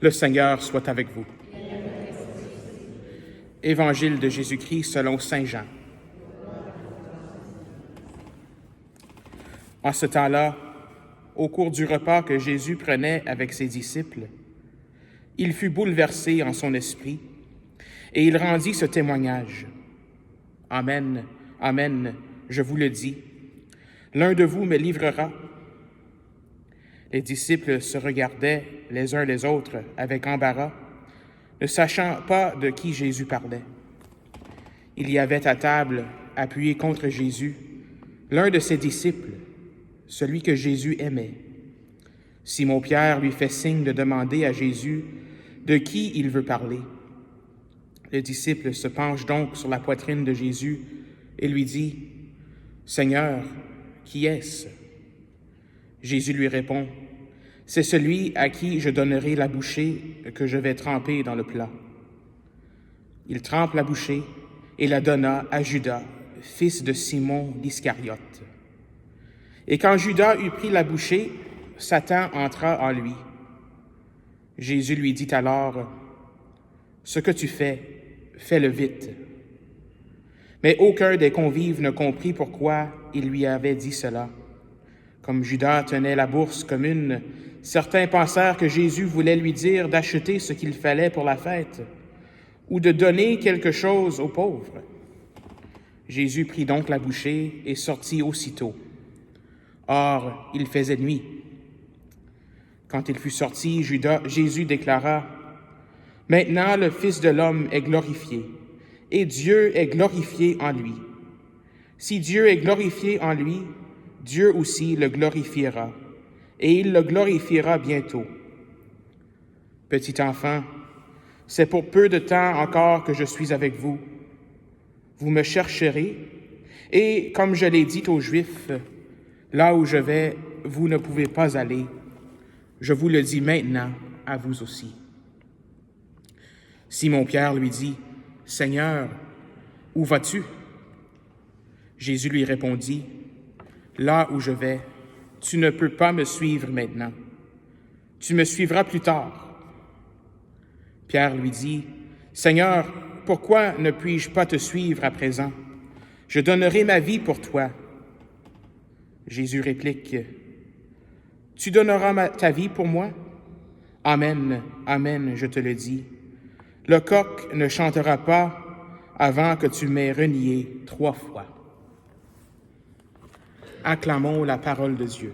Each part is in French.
Le Seigneur soit avec vous. Évangile de Jésus-Christ selon saint Jean. En ce temps-là, au cours du repas que Jésus prenait avec ses disciples, il fut bouleversé en son esprit et il rendit ce témoignage. « Amen, amen, je vous le dis, l'un de vous me livrera. » Les disciples se regardaient les uns les autres avec embarras, ne sachant pas de qui Jésus parlait. Il y avait à table, appuyé contre Jésus, l'un de ses disciples, celui que Jésus aimait. Simon-Pierre lui fait signe de demander à Jésus de qui il veut parler. Le disciple se penche donc sur la poitrine de Jésus et lui dit, « Seigneur, qui est-ce » Jésus lui répond, « C'est celui à qui je donnerai la bouchée que je vais tremper dans le plat. » Il trempe la bouchée et la donna à Judas, fils de Simon l'Iscariote. Et quand Judas eut pris la bouchée, Satan entra en lui. Jésus lui dit alors, « Ce que tu fais, fais-le vite. » Mais aucun des convives ne comprit pourquoi il lui avait dit cela. Comme Judas tenait la bourse commune, certains pensèrent que Jésus voulait lui dire d'acheter ce qu'il fallait pour la fête ou de donner quelque chose aux pauvres. Jésus prit donc la bouchée et sortit aussitôt. Or, il faisait nuit. Quand il fut sorti, Jésus déclara, « Maintenant le Fils de l'homme est glorifié, et Dieu est glorifié en lui. Si Dieu est glorifié en lui, Dieu aussi le glorifiera, et il le glorifiera bientôt. Petit enfant, c'est pour peu de temps encore que je suis avec vous. Vous me chercherez, et comme je l'ai dit aux Juifs, là où je vais, vous ne pouvez pas aller. Je vous le dis maintenant à vous aussi. » Simon-Pierre lui dit, « Seigneur, où vas-tu? » Jésus lui répondit, « Là où je vais, tu ne peux pas me suivre maintenant. Tu me suivras plus tard. » Pierre lui dit, « Seigneur, pourquoi ne puis-je pas te suivre à présent? Je donnerai ma vie pour toi. » Jésus réplique, « Tu donneras ta vie pour moi? Amen, amen, je te le dis. Le coq ne chantera pas avant que tu m'aies renié 3 fois. » Acclamons la parole de Dieu.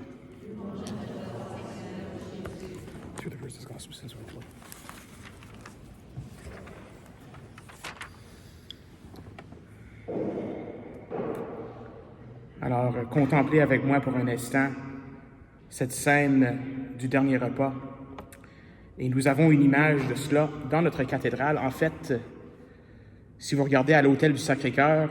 Alors, contemplez avec moi pour un instant cette scène du dernier repas. Et nous avons une image de cela dans notre cathédrale. En fait, si vous regardez à l'hôtel du Sacré-Cœur,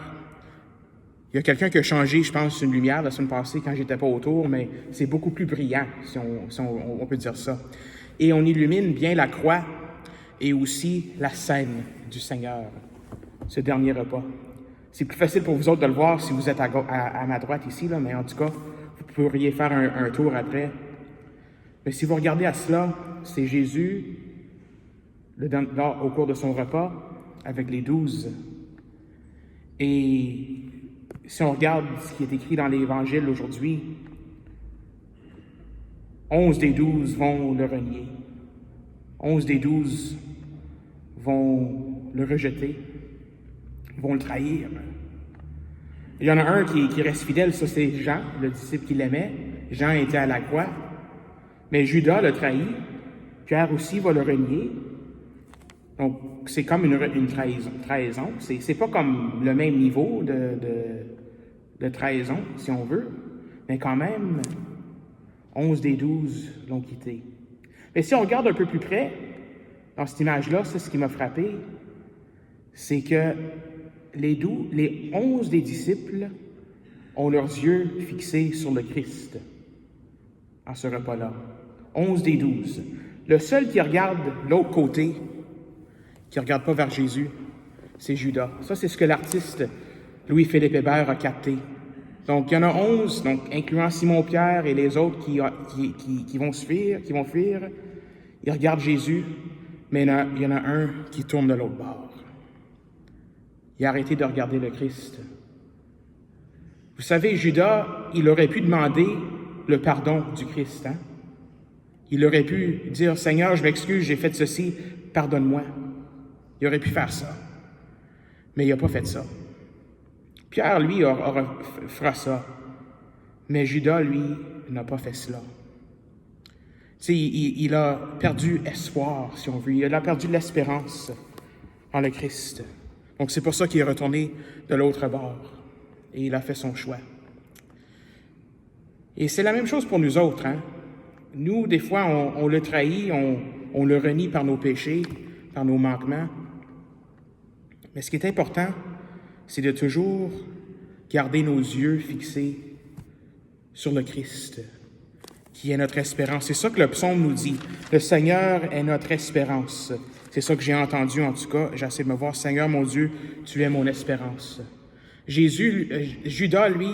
il y a quelqu'un qui a changé, je pense, une lumière la semaine passée quand j'étais pas autour, mais c'est beaucoup plus brillant, si on peut dire ça. Et on illumine bien la croix et aussi la scène du Seigneur, ce dernier repas. C'est plus facile pour vous autres de le voir si vous êtes à ma droite ici, là, mais en tout cas, vous pourriez faire un tour après. Mais si vous regardez à cela, c'est Jésus, au cours de son repas, avec les 12. Et si on regarde ce qui est écrit dans l'Évangile aujourd'hui, 11 des 12 vont le renier. 11 des 12 vont le rejeter, vont le trahir. Il y en a un qui reste fidèle, ça c'est Jean, le disciple qu'il aimait. Jean était à la croix, mais Judas le trahit. Pierre aussi va le renier. Donc, c'est comme une trahison. C'est pas comme le même niveau de trahison, si on veut, mais quand même, 11 des 12 l'ont quitté. Mais si on regarde un peu plus près, dans cette image-là, c'est ce qui m'a frappé, c'est que les 11 des disciples ont leurs yeux fixés sur le Christ à ce repas-là. 11 des 12. Le seul qui regarde l'autre côté, qui ne regarde pas vers Jésus, c'est Judas. Ça, c'est ce que l'artiste Louis-Philippe Hébert a capté. Donc, il y en a 11, donc, incluant Simon-Pierre et les autres qui vont fuir. Il regarde Jésus, mais il y en a un qui tourne de l'autre bord. Il a arrêté de regarder le Christ. Vous savez, Judas, il aurait pu demander le pardon du Christ. Hein? Il aurait pu dire, « Seigneur, je m'excuse, j'ai fait ceci, pardonne-moi. » Il aurait pu faire ça. Mais il n'a pas fait ça. Pierre, lui, fera ça. Mais Judas, lui, n'a pas fait cela. Tu sais, il a perdu espoir, si on veut. Il a perdu l'espérance en le Christ. Donc, c'est pour ça qu'il est retourné de l'autre bord. Et il a fait son choix. Et c'est la même chose pour nous autres. Hein? Nous, des fois, on le trahit, on le renie par nos péchés, par nos manquements. Mais ce qui est important, c'est de toujours garder nos yeux fixés sur le Christ, qui est notre espérance. C'est ça que le psaume nous dit. Le Seigneur est notre espérance. C'est ça que j'ai entendu, en tout cas. J'essaie de me voir, Seigneur, mon Dieu, tu es mon espérance. Judas, lui,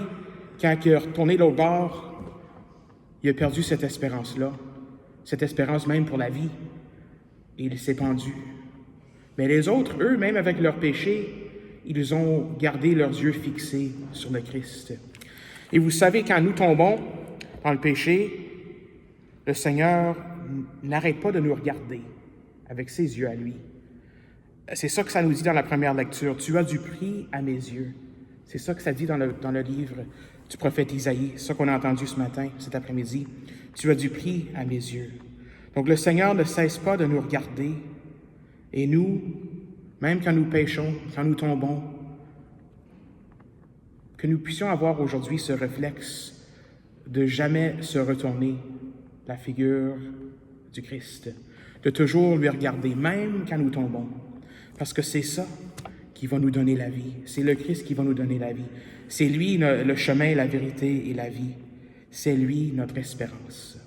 quand il est retourné de l'autre bord, il a perdu cette espérance-là, cette espérance même pour la vie, et il s'est pendu. Mais les autres, eux, même avec leurs péchés, ils ont gardé leurs yeux fixés sur le Christ. Et vous savez, quand nous tombons dans le péché, le Seigneur n'arrête pas de nous regarder avec ses yeux à lui. C'est ça que ça nous dit dans la première lecture. « Tu as du prix à mes yeux. » C'est ça que ça dit dans le livre du prophète Isaïe. C'est ça qu'on a entendu ce matin, cet après-midi. « Tu as du prix à mes yeux. » Donc le Seigneur ne cesse pas de nous regarder. Et nous, même quand nous péchons, quand nous tombons, que nous puissions avoir aujourd'hui ce réflexe de jamais se retourner la figure du Christ, de toujours lui regarder, même quand nous tombons, parce que c'est ça qui va nous donner la vie. C'est le Christ qui va nous donner la vie. C'est lui le chemin, la vérité et la vie. C'est lui notre espérance.